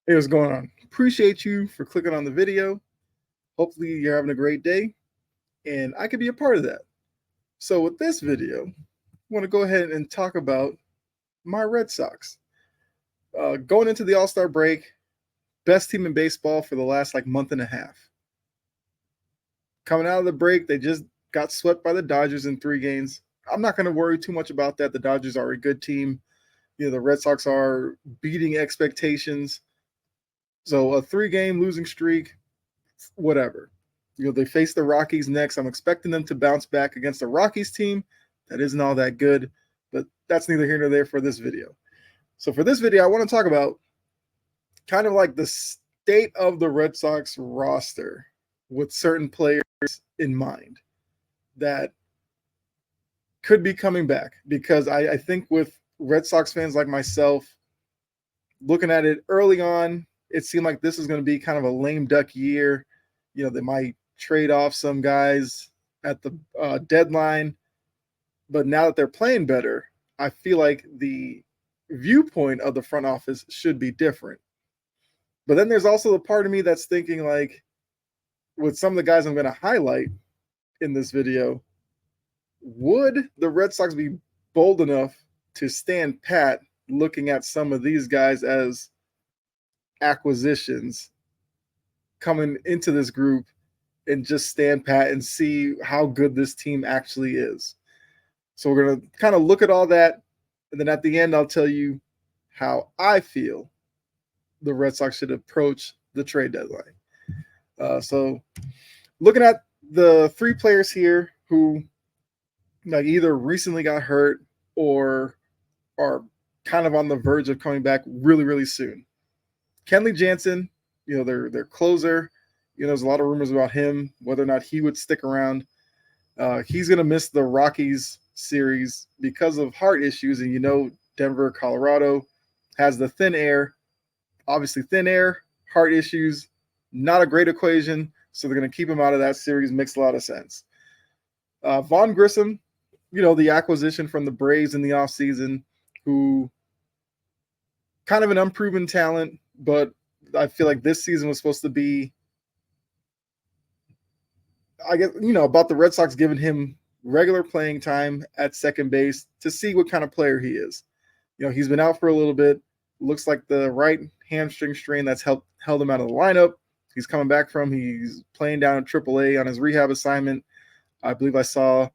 Hey, what's going on? Appreciate you for clicking on the video. Hopefully, you're having a great day, and I could be a part of that. So, with this video, I want to go ahead and talk about my Red Sox. Going into the All Star break, best team in baseball for the last month and a half. Coming out of the break, they just got swept by the Dodgers in 3 games. I'm not going to worry too much about that. The Dodgers are a good team. The Red Sox are beating expectations. So, a 3 game losing streak, whatever. They face the Rockies next. I'm expecting them to bounce back against the Rockies team that isn't all that good, but that's neither here nor there for this video. So for this video, I want to talk about kind of like the state of the Red Sox roster with certain players in mind that could be coming back, because I think with Red Sox fans like myself, looking at it early on, it seemed like this is going to be kind of a lame duck year. They might trade off some guys at the deadline, but now that they're playing better, I feel like the viewpoint of the front office should be different. But then there's also the part of me that's thinking, like, with some of the guys I'm going to highlight in this video, would the Red Sox be bold enough to stand pat looking at some of these guys as acquisitions coming into this group and just stand pat and see how good this team actually is? So we're going to kind of look at all that, and then at the end, I'll tell you how I feel the Red Sox should approach the trade deadline. So looking at the 3 players here who either recently got hurt or are kind of on the verge of coming back really, really soon. Kenley Jansen, their closer. There's a lot of rumors about him, whether or not he would stick around. He's going to miss the Rockies series because of heart issues, and Denver, Colorado has the thin air. Obviously, thin air, heart issues, not a great equation, so they're going to keep him out of that series. Makes a lot of sense. Vaughn Grissom, the acquisition from the Braves in the offseason, who kind of an unproven talent, but I feel like this season was supposed to be, I guess, about the Red Sox giving him regular playing time at second base to see what kind of player he is. He's been out for a little bit. Looks like the right hamstring strain that's held him out of the lineup. He's coming back from. He's playing down at AAA on his rehab assignment. I believe I saw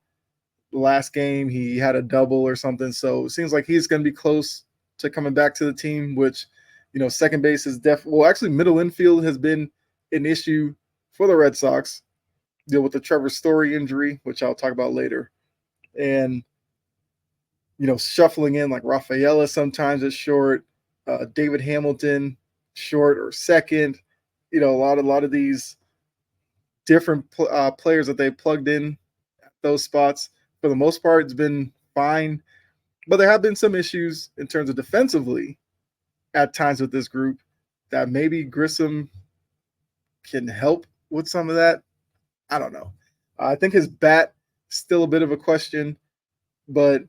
the last game he had a double or something. So it seems like he's going to be close to coming back to the team, which, second base is definitely, well, actually middle infield has been an issue for the Red Sox. Deal with the Trevor Story injury, which I'll talk about later. And, shuffling in like Rafaela sometimes at short, David Hamilton short or second. A lot of these different players that they plugged in at those spots. For the most part, it's been fine, but there have been some issues in terms of defensively at times with this group that maybe Grissom can help with some of that. I don't know. I think his bat still a bit of a question, but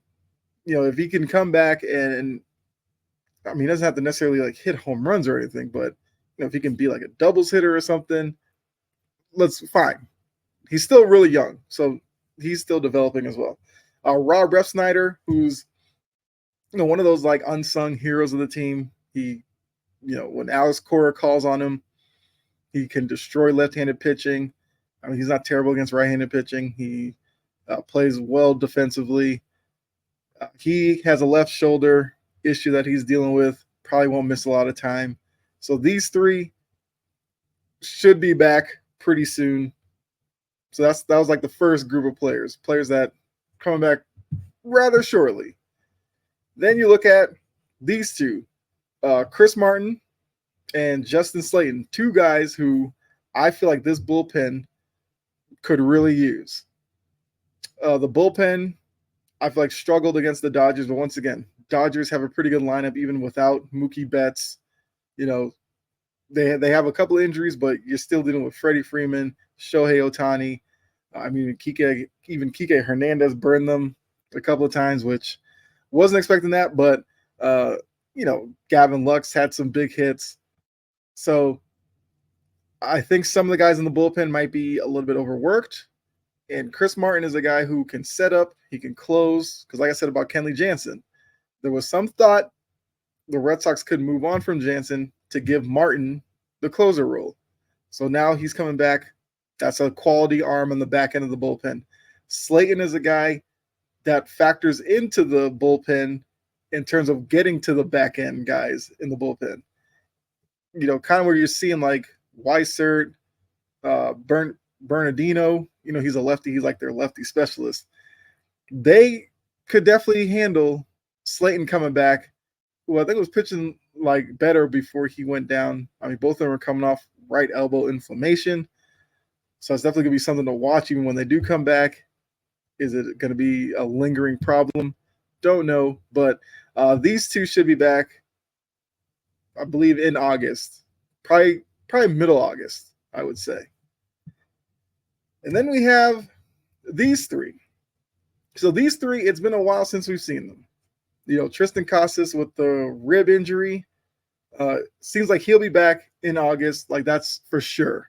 if he can come back and I mean, he doesn't have to necessarily hit home runs or anything, but if he can be like a doubles hitter or something, let's fine. He's still really young, so he's still developing as well. Rob Refsnyder, who's one of those unsung heroes of the team. He, when Alex Cora calls on him, he can destroy left-handed pitching. I mean, he's not terrible against right-handed pitching. He plays well defensively. He has a left shoulder issue that he's dealing with. Probably won't miss a lot of time. So these 3 should be back pretty soon. So that was the first group of players that coming back rather shortly. Then you look at these 2, Chris Martin and Justin Slayton, 2 guys who I feel like this bullpen could really use. The bullpen, I feel like, struggled against the Dodgers, but once again, Dodgers have a pretty good lineup even without Mookie Betts. They have a couple of injuries, but you're still dealing with Freddie Freeman, Shohei Ohtani. I mean, Kike Hernandez burned them a couple of times, which wasn't expecting that, but Gavin Lux had some big hits. So I think some of the guys in the bullpen might be a little bit overworked. And Chris Martin is a guy who can set up, he can close. Because, like I said about Kenley Jansen, there was some thought the Red Sox could move on from Jansen to give Martin the closer role. So now he's coming back. That's a quality arm on the back end of the bullpen. Slayton is a guy that factors into the bullpen in terms of getting to the back end guys in the bullpen. Kind of where you're seeing like Weissert, Bernardino. He's a lefty. He's like their lefty specialist. They could definitely handle Slayton coming back, who I think was pitching like better before he went down. I mean, both of them were coming off right elbow inflammation. So it's definitely going to be something to watch even when they do come back. Is it going to be a lingering problem? Don't know. But these two should be back, I believe, in August. Probably middle August, I would say. And then we have these three. So these three, it's been a while since we've seen them. Tristan Casas with the rib injury. Seems like he'll be back in August. Like, that's for sure.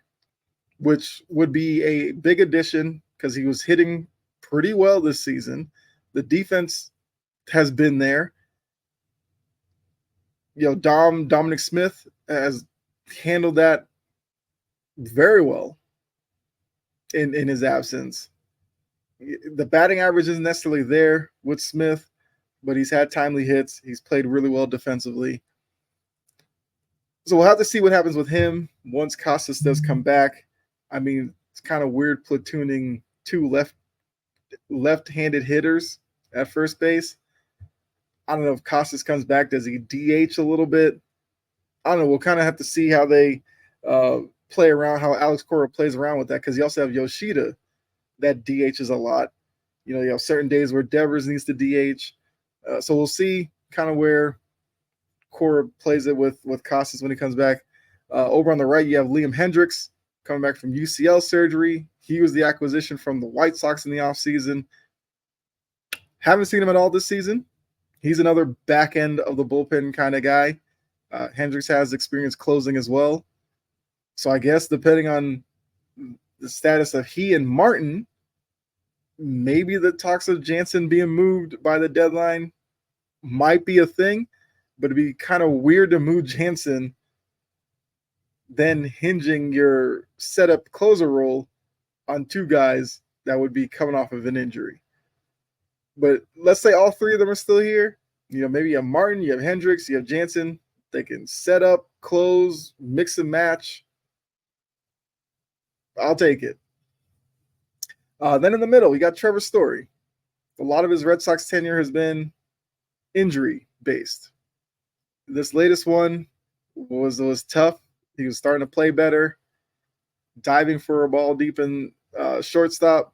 Which would be a big addition because he was hitting pretty well this season. The defense has been there. Dominic Smith has handled that very well in his absence. The batting average isn't necessarily there with Smith, but he's had timely hits. He's played really well defensively. So we'll have to see what happens with him once Casas does come back. I mean, it's kind of weird platooning two left-handed hitters at first base. I don't know if Casas comes back. Does he DH a little bit? I don't know. We'll kind of have to see how they play around, how Alex Cora plays around with that, because you also have Yoshida that DHs a lot. You have certain days where Devers needs to DH. So we'll see kind of where Cora plays it with Casas when he comes back. Over on the right, you have Liam Hendricks coming back from UCL surgery. He was the acquisition from the White Sox in the offseason. Haven't seen him at all this season. He's another back end of the bullpen kind of guy. Hendricks has experience closing as well. So I guess depending on the status of he and Martin, maybe the talks of Jansen being moved by the deadline might be a thing, but it'd be kind of weird to move Jansen, then hinging your setup closer role on two guys that would be coming off of an injury. But let's say all three of them are still here. Maybe you have Martin, you have Hendricks, you have Jansen. They can set up, close, mix and match. I'll take it. Then in the middle, we got Trevor Story. A lot of his Red Sox tenure has been injury-based. This latest one was tough. He was starting to play better, diving for a ball deep in shortstop,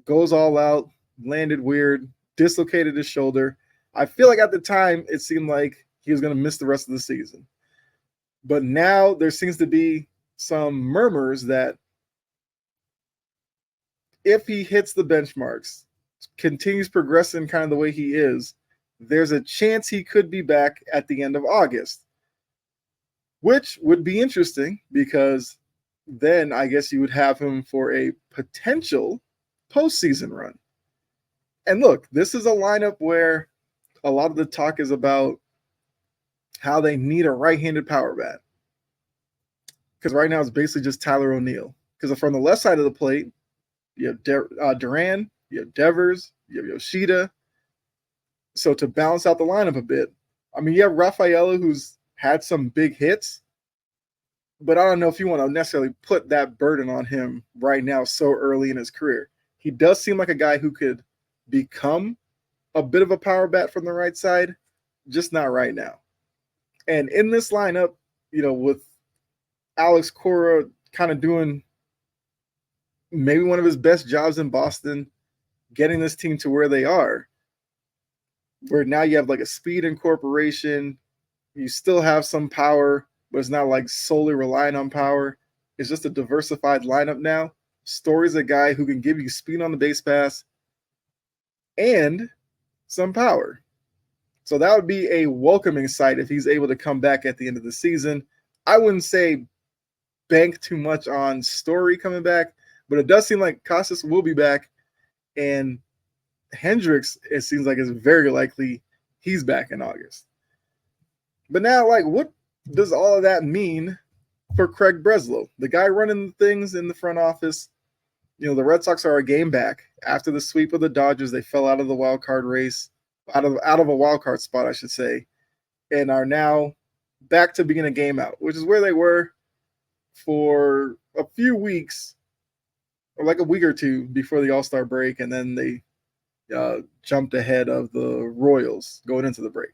goes all out, landed weird, dislocated his shoulder. I feel like at the time it seemed like he was going to miss the rest of the season. But now there seems to be some murmurs that if he hits the benchmarks, continues progressing kind of the way he is, there's a chance he could be back at the end of August, which would be interesting because then I guess you would have him for a potential postseason run. And look, this is a lineup where a lot of the talk is about how they need a right-handed power bat. Because right now it's basically just Tyler O'Neill. Because from the left side of the plate, you have Duran, you have Devers, you have Yoshida. So to balance out the lineup a bit, I mean, you have Rafaela, who's had some big hits, but I don't know if you want to necessarily put that burden on him right now so early in his career. He does seem like a guy who could become a bit of a power bat from the right side, just not right now. And in this lineup, with Alex Cora kind of doing maybe one of his best jobs in Boston, getting this team to where they are, where now you have like a speed incorporation, you still have some power, but it's not like solely relying on power. It's just a diversified lineup now. Story's a guy who can give you speed on the base pass and some power. So that would be a welcoming sight if he's able to come back at the end of the season. I wouldn't say bank too much on Story coming back, but it does seem like Casas will be back, and Hendricks, it seems like it's very likely he's back in August. But now, like, what does all of that mean for Craig Breslow, the guy running things in the front office? The Red Sox are a game back after the sweep of the Dodgers. They fell out of the wild card race, out of a wild card spot, I should say, and are now back to being a game out, which is where they were for a few weeks, or like a week or two before the All-Star break, and then they jumped ahead of the Royals going into the break.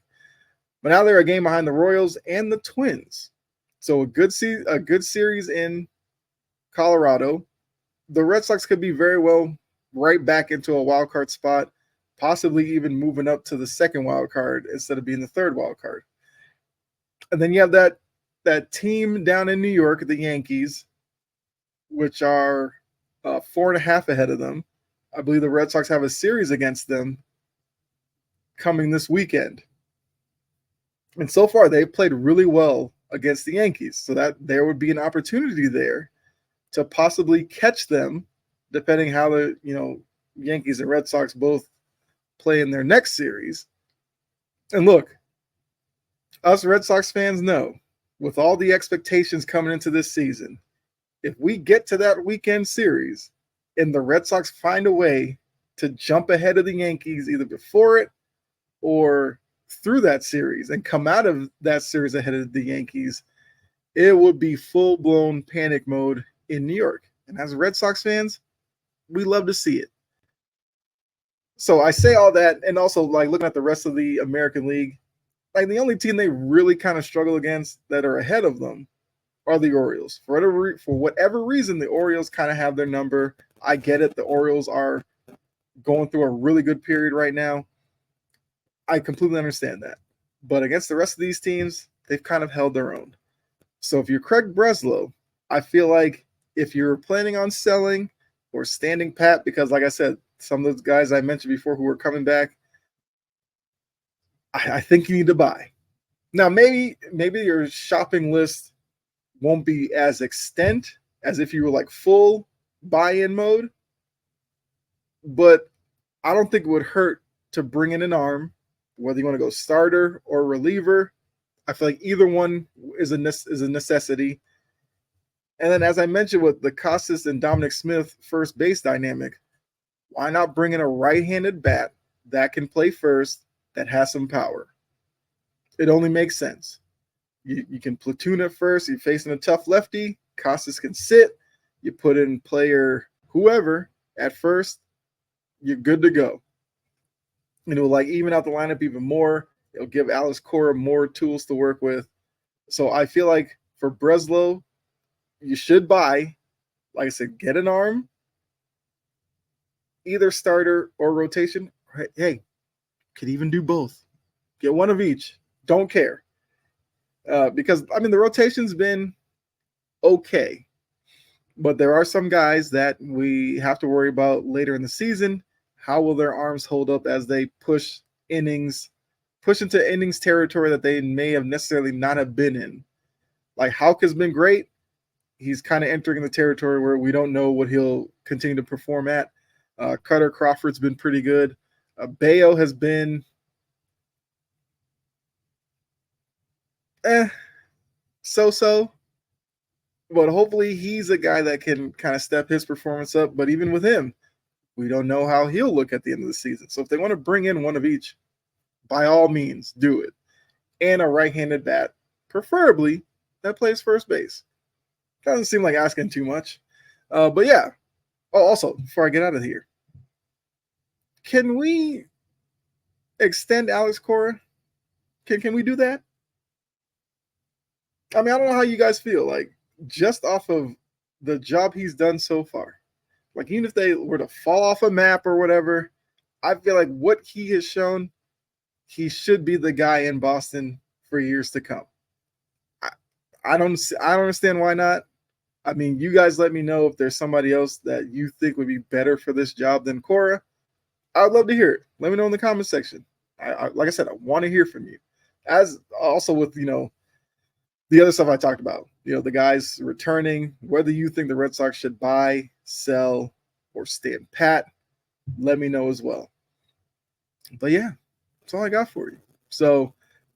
But now they're a game behind the Royals and the Twins. So a good series in Colorado. The Red Sox could be very well right back into a wild card spot, possibly even moving up to the second wild card instead of being the third wild card. And then you have that team down in New York, the Yankees, which are 4.5 ahead of them. I believe the Red Sox have a series against them coming this weekend. And so far, they've played really well against the Yankees, so that there would be an opportunity there to possibly catch them, depending how the Yankees and Red Sox both play in their next series. And look, us Red Sox fans know, with all the expectations coming into this season, if we get to that weekend series and the Red Sox find a way to jump ahead of the Yankees either before it or through that series and come out of that series ahead of the Yankees, it would be full-blown panic mode in New York. And as Red Sox fans, we love to see it. So I say all that, and also like looking at the rest of the American League, like the only team they really kind of struggle against that are ahead of them are the Orioles. For whatever reason, the Orioles kind of have their number. I get it. The Orioles are going through a really good period right now. I completely understand that. But against the rest of these teams, they've kind of held their own. So if you're Craig Breslow, I feel like if you're planning on selling or standing pat, because like I said, some of those guys I mentioned before who are coming back, I think you need to buy. Now, maybe your shopping list won't be as extent as if you were like full buy-in mode, but I don't think it would hurt to bring in an arm, whether you want to go starter or reliever. I feel like either one is a necessity. And then, as I mentioned with the Casas and Dominic Smith first base dynamic, why not bring in a right-handed bat that can play first, that has some power? It only makes sense. You can platoon at first. You're facing a tough lefty. Casas can sit. You put in player whoever at first. You're good to go. It'll like even out the lineup even more. It'll give Alex Cora more tools to work with. So I feel like for Breslow, you should buy, like I said, get an arm, either starter or rotation. Hey, could even do both. Get one of each. Don't care. Because, I mean, the rotation's been okay. But there are some guys that we have to worry about later in the season. How will their arms hold up as they push into innings territory that they may have necessarily not have been in? Like, Houck has been great. He's kind of entering the territory where we don't know what he'll continue to perform at. Cutter Crawford's been pretty good. Bayo has been so-so. But hopefully he's a guy that can kind of step his performance up. But even with him, we don't know how he'll look at the end of the season. So if they want to bring in one of each, by all means, do it. And a right-handed bat, preferably, that plays first base. Doesn't seem like asking too much. But yeah. Oh, also, before I get out of here, can we extend Alex Cora? Can we do that? I mean, I don't know how you guys feel. Like, just off of the job he's done so far, like even if they were to fall off a map or whatever, I feel like what he has shown, he should be the guy in Boston for years to come. I don't understand why not. I mean, you guys let me know if there's somebody else that you think would be better for this job than Cora. I'd love to hear it. Let me know in the comment section. Like I said, I want to hear from you. As also with, the other stuff I talked about, the guys returning, whether you think the Red Sox should buy, sell, or stand pat, let me know as well. But yeah, that's all I got for you. So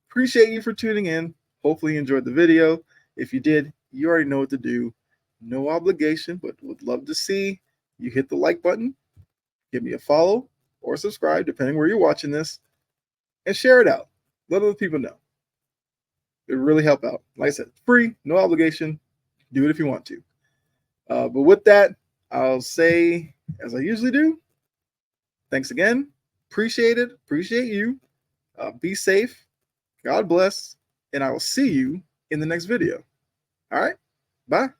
appreciate you for tuning in. Hopefully you enjoyed the video. If you did, you already know what to do. No obligation, but would love to see you hit the like button, give me a follow or subscribe, depending where you're watching this, and share it out. Let other people know. It would really help out. Like I said, free, no obligation. Do it if you want to. But with that, I'll say, as I usually do, thanks again. Appreciate it. Appreciate you. Be safe. God bless. And I will see you in the next video. All right. Bye.